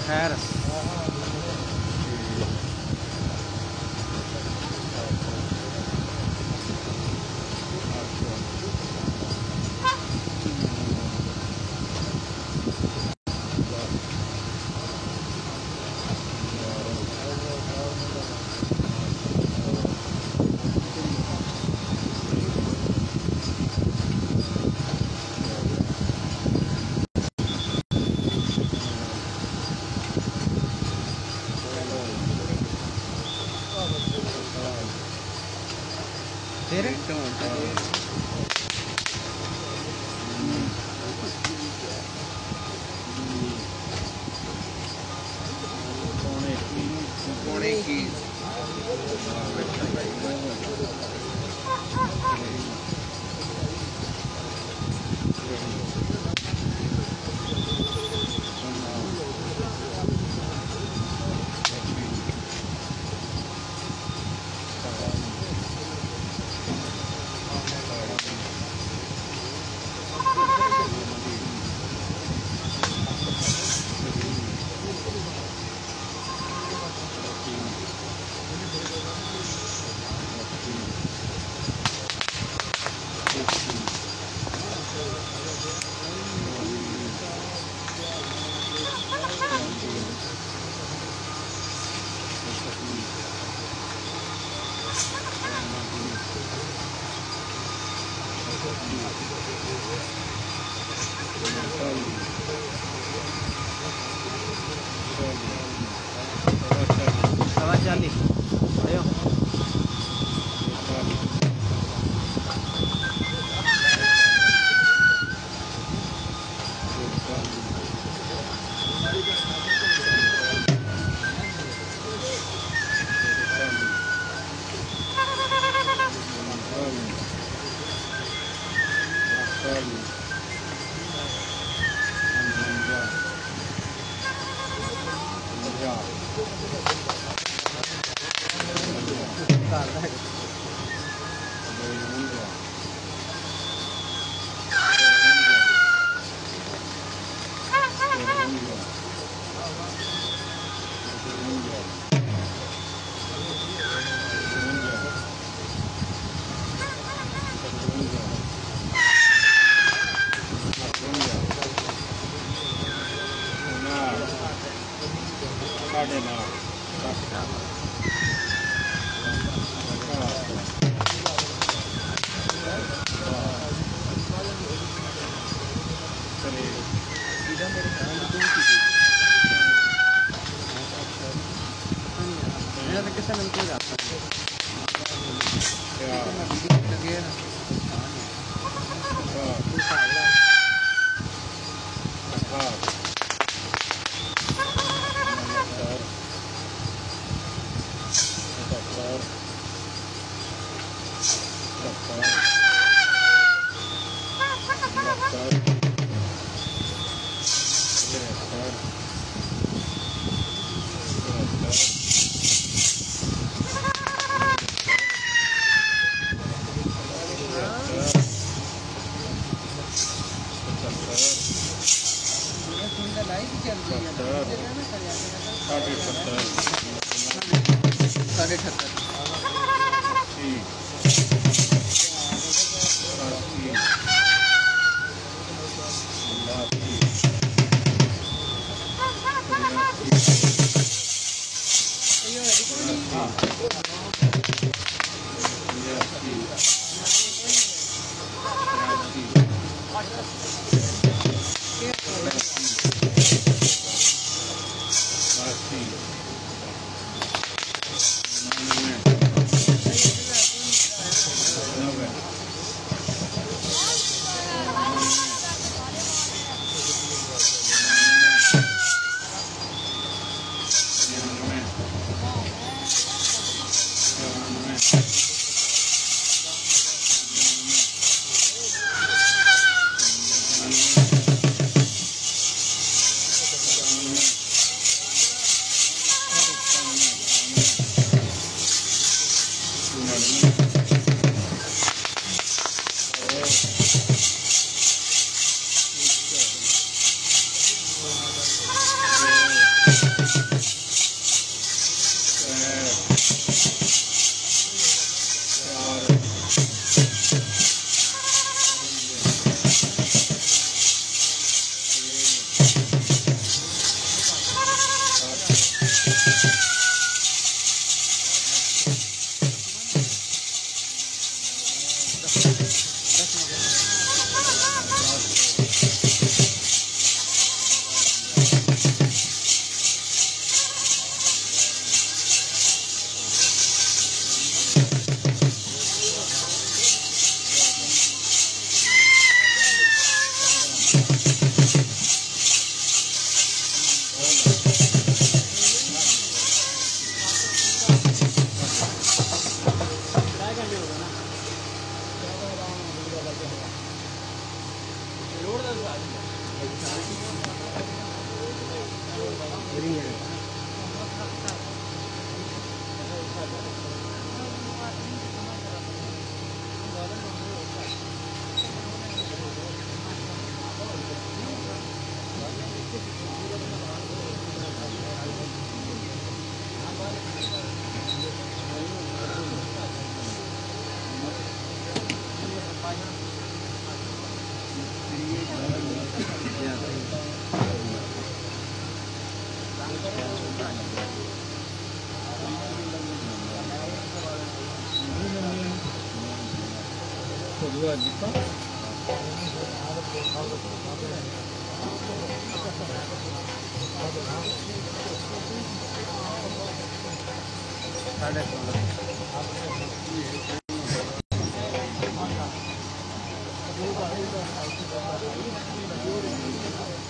खैर तेरे पौने की चाली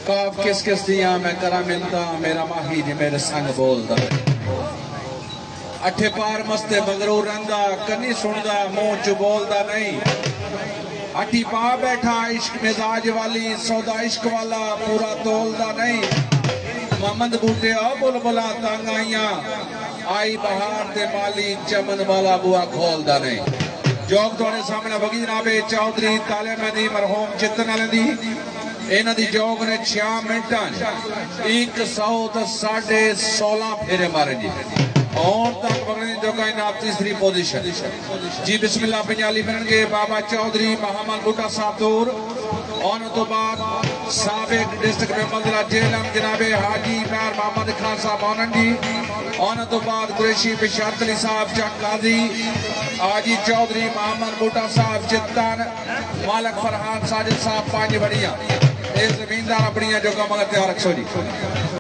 काफ किस किस दिया मैं करा मिलता मेरा माही जी मेरे संग बोलदा अठे पार मस्ते मगरू रंदा कनी सुनदा मुंह च बोलदा नहीं अठी पा बैठा इश्क मिजाज वाली सौदा इश्क वाला पूरा तोलदा नहीं मोहम्मद बूटे आ बुलबुला तंग आइया आई बहार ते माली चमन वाला बुआ खोलदा नहीं जोग थोड़े सामने वगी जनाबे चौधरी ताले मदी मरहूम चितन वाले दी इन्हां दी जोग ने 6 मिनटां 116 फेरे मारे जी और तक बगने जो का नाम तीसरी पोजीशन जी बिस्मिल्लाह पंजाली बनके बाबा चौधरी महामल बूटा साहब दूर और तो बाद साबिक डिस्ट्रिक्ट में मंदला जेलम जनाबे हाजी मैर मोहम्मद खान साहब आनंद जी और तो बाद कुरैशी बिशारत अली साहब चक काजी आजी चौधरी महामल बूटा साहब चित्तन मालक फरहान साजिद साहब पांच बढ़िया जमीनदार अपनिया जो कम तैयार रखो जी।